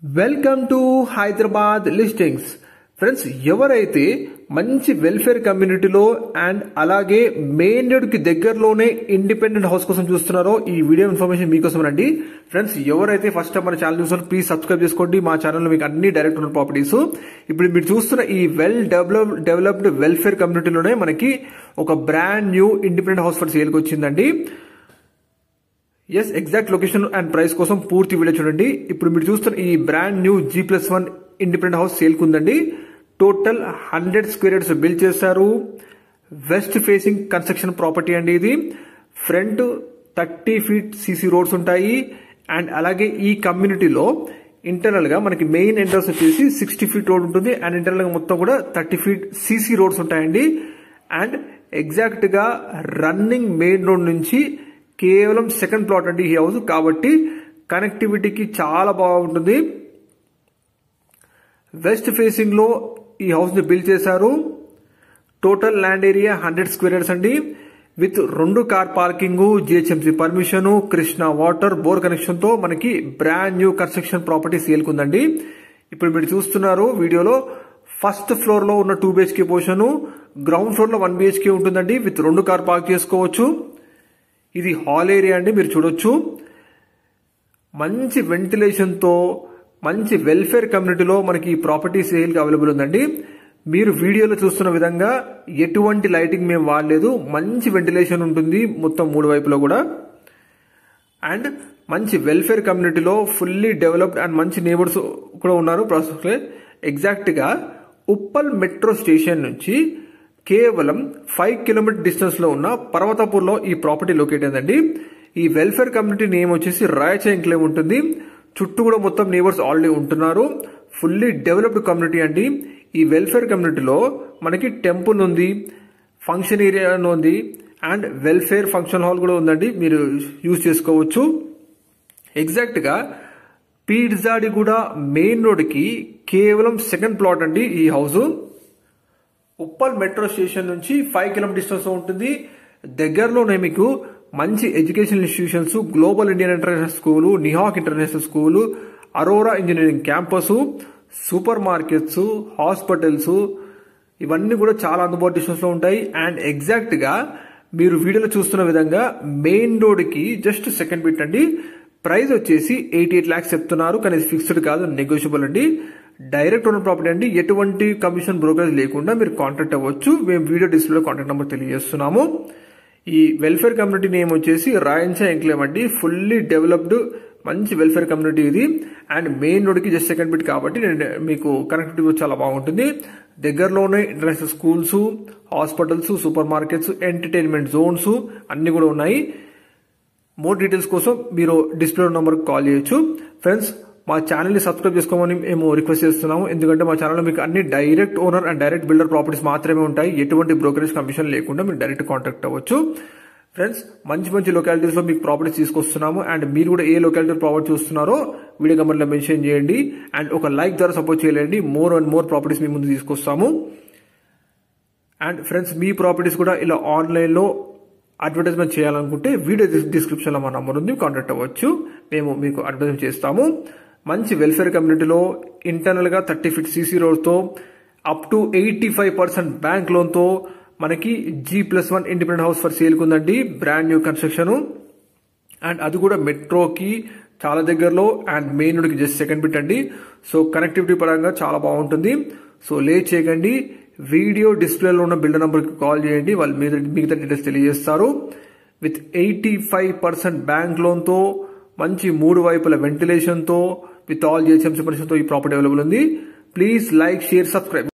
Welcome to Hyderabad listings. Friends, ఎవరైతే మంచి welfare కమ్యూనిటీలో అండ్ అలాగే మెయిన్ రోడ్ కి దగ్గరలోనే ఇండిపెండెంట్ హౌస్ కోసం చూస్తున్నారో ఈ వీడియో ఇన్ఫర్మేషన్ మీకోసం రండి. ఫ్రెండ్స్, ఎవరైతే ఫస్ట్ టైం మన ఛానల్ చూస్తున్నారో ప్లీజ్ సబ్స్క్రైబ్ చేసుకోండి. మా ఛానల్లో మీకు అన్ని డైరెక్ట్ ఉన్న ప్రాపర్టీస్. ఇప్పుడు మీరు చూస్తున్న ఈ డెవలప్డ్ వెల్ఫేర్ కమ్యూనిటీలోనే మనకి ఒక brand new independent house for సేల్కి వచ్చిందండి. Yes, exact location and price కోసం పూర్తి వీడియో చూడండి. ఇప్పుడు మీరు చూస్తున్న ఈ brand new G+1 independent house sale కుందండి. టోటల్ 100 స్క్వేర్ యార్డ్స్ బిల్డ్ చేశారు. వెస్ట్ ఫేసింగ్ కన్స్ట్రక్షన్ ప్రాపర్టీ అండి ఇది. ఫ్రంట్ 30 ఫీట్ సిసి రోడ్స్ ఉంటాయి. అండ్ అలాగే ఈ కమ్యూనిటీలో ఇంటర్నల్ గా మనకి మెయిన్ ఎంట్రన్స్ వచ్చేసి 60 ఫీట్ రోడ్ ఉంటుంది. అండ్ ఇంటర్నల్ గా మొత్తం కూడా 30 ఫీట్ సిసి రోడ్స్ ఉంటాయండి. అండ్ ఎగ్జాక్ట్ గా రన్నింగ్ మెయిన్ రోడ్ నుంచి కేవలం సెకండ్ ప్లాట్ అండి ఈ హౌస్. కాబట్టి కనెక్టివిటీకి చాలా బాగుంటుంది. వెస్ట్ ఫేసింగ్ లో ఈ హౌస్ ని బిల్డ్ చేశారు. Total land area 100 square yards అండి. With 2 car parking, GHMC permission, Krishna water, bore connection తో మనకి brand new construction property sale కుందండి. ఇప్పుడు మీరు చూస్తున్నారు వీడియోలో ఫస్ట్ ఫ్లోర్ లో ఉన్న 2 BHK పోర్షన్, గ్రౌండ్ ఫ్లోర్ లో 1 BHK ఉంటుందండి. విత్ 2 కార్ పార్క్ చేసుకోవచ్చు. ఇది హాల్ ఏరియా అండి, మీరు చూడొచ్చు. మంచి వెంటిలేషన్ తో మంచి వెల్ఫేర్ కమ్యూనిటీలో మనకి ఈ ప్రాపర్టీ సేల్ కి అవైలబుల్ ఉందండి. మీరు వీడియోలో చూస్తున్న విధంగా ఎటువంటి లైటింగ్ మేము వాడలేదు. మంచి వెంటిలేషన్ ఉంటుంది మొత్తం 3 వైపులో కూడా. అండ్ మంచి వెల్ఫేర్ కమ్యూనిటీలో ఫుల్లీ డెవలప్డ్ అండ్ మంచి నేబర్స్ కూడా ఉన్నారు. ప్రాసెస్ ఎగ్జాక్ట్ గా ఉప్పల్ మెట్రో స్టేషన్ నుంచి కేవలం 5 కిలోమీటర్ డిస్టెన్స్ లో ఉన్న పర్వతాపూర్ లో ఈ ప్రాపర్టీ లొకేట్ అయిందండి. ఈ వెల్ఫేర్ కమ్యూనిటీ నేమ్ వచ్చేసి రాయచ ఎంక్లేవ్ ఉంటుంది. చుట్టూ కూడా మొత్తం నేబర్స్ ఆల్రెడీ ఉంటున్నారు. ఫుల్లీ డెవలప్డ్ కమ్యూనిటీ అండి. ఈ వెల్ఫేర్ కమ్యూనిటీలో మనకి టెంపుల్ ఉంది, ఫంక్షన్ ఏరియా ఉంది, అండ్ వెల్ఫేర్ ఫంక్షన్ హాల్ కూడా ఉందండి. మీరు యూజ్ చేసుకోవచ్చు. ఎగ్జాక్ట్ గా పీడ్జాడిగూడ మెయిన్ రోడ్ కి కేవలం సెకండ్ ప్లాట్ అండి ఈ హౌస్. ఉప్పల్ మెట్రో స్టేషన్ నుంచి 5 కిలోమీటర్ డిస్టెన్స్ లో ఉంటుంది. దగ్గరలోనే మీకు మంచి educational institutions, global Indian international school, నిహాక్ international school, Aurora engineering campus, super markets, hospitals ఇవన్నీ కూడా చాలా అందుబాటు డిస్టెన్స్ లో ఉంటాయి. అండ్ ఎగ్జాక్ట్ గా మీరు వీడియోలో చూస్తున్న విధంగా మెయిన్ రోడ్ కి జస్ట్ సెకండ్ బిట్ అండి. ప్రైస్ వచ్చేసి 88 lakhs చెప్తున్నారు. కానీ ఫిక్స్డ్ కాదు, నెగోషియబుల్ అండి. డైరెక్ట్ ఓనర్ ప్రాపర్టీ అండి. ఎటువంటి కమిషన్ బ్రోకరేజ్ లేకుండా మీరు కాంటాక్ట్ అవ్వచ్చు. మేము వీడియో డిస్ప్లేలో కాంటాక్ట్ నెంబర్ తెలియజేస్తున్నాము. ఈ వెల్ఫేర్ కమ్యూనిటీ నేమ్ వచ్చేసి రాయచ ఎంక్లేవ్ అండి. ఫుల్లీ డెవలప్డ్ మంచి వెల్ఫేర్ కమ్యూనిటీ ఇది. అండ్ మెయిన్ రోడ్ కి జస్ట్ సెకండ్ బిట్ కాబట్టి మీకు కనెక్టివిటీ చాలా బాగుంటుంది. దగ్గరలోనే international schools, hospitals, super markets, entertainment Jones అన్ని కూడా ఉన్నాయి. మోర్ డీటెయిల్స్ కోసం మీరు డిస్ప్లే నంబర్ కాల్ చేయొచ్చు. ఫ్రెండ్స్, మా ఛానల్ ని సబ్స్క్రైబ్ చేసుకోమని మేము రిక్వెస్ట్ చేస్తున్నాము. ఎందుకంటే మా ఛానల్లో మీకు అన్ని direct owner and direct builder properties మాత్రమే ఉంటాయి. ఎటువంటి బ్రోకరేజ్ కమిషన్ లేకుండా మీరు డైరెక్ట్ కాంటాక్ట్ అవ్వచ్చు. ఫ్రెండ్స్, మంచి లొకాలిటీస్ లో మీకు ప్రాపర్టీస్ తీసుకొస్తున్నాము. అండ్ మీరు కూడా ఏ లొకాలిటీ ప్రాపర్టీ చూస్తున్నారో వీడియో కమెంట్ లో మెన్షన్ చేయండి. అండ్ ఒక లైక్ ద్వారా సపోర్ట్ చేయండి. మోర్ అండ్ మోర్ ప్రాపర్టీస్ మీ ముందు తీసుకొస్తాము. అండ్ ఫ్రెండ్స్, మీ ప్రాపర్టీస్ కూడా ఇలా ఆన్లైన్ లో అడ్వర్టైజ్మెంట్ చేయాలనుకుంటే వీడియో డిస్క్రిప్షన్ లో మా నంబర్ ఉంది, కాంటాక్ట్ అవ్వచ్చు. మేము మీకు అడ్వర్టైజ్మెంట్ చేస్తాము. మంచి వెల్ఫేర్ కమ్యూనిటీలో ఇంటర్నల్ గా 30 ఫీట్ సిసి రోడ్ తో అప్ టు 85% బ్యాంక్ లోన్ తో మనకి G+1 independent house for sale కుందండి. Brand new construction. అండ్ అది కూడా మెట్రోకి చాలా దగ్గరలో అండ్ మెయిన్ రోడ్ కి జస్ట్ సెకండ్ బిట్ అండి. సో కనెక్టివిటీ పరంగా చాలా బాగుంటుంది. సో లేట్ చేయకండి. వీడియో డిస్ప్లేలో ఉన్న బిల్డర్ నంబర్ కి కాల్ చేయండి. వాళ్ళు మిగతా డీటెయిల్స్ తెలియజేస్తారు. విత్ 85% బ్యాంక్ లోన్ తో మంచి 3 వైపుల వెంటిలేషన్ తో విత్ ఆల్ జిహెచ్ఎంసీ పర్మిషన్ తో ఈ ప్రాపర్టీ అవైలబుల్ ఉంది. Please like, share, subscribe.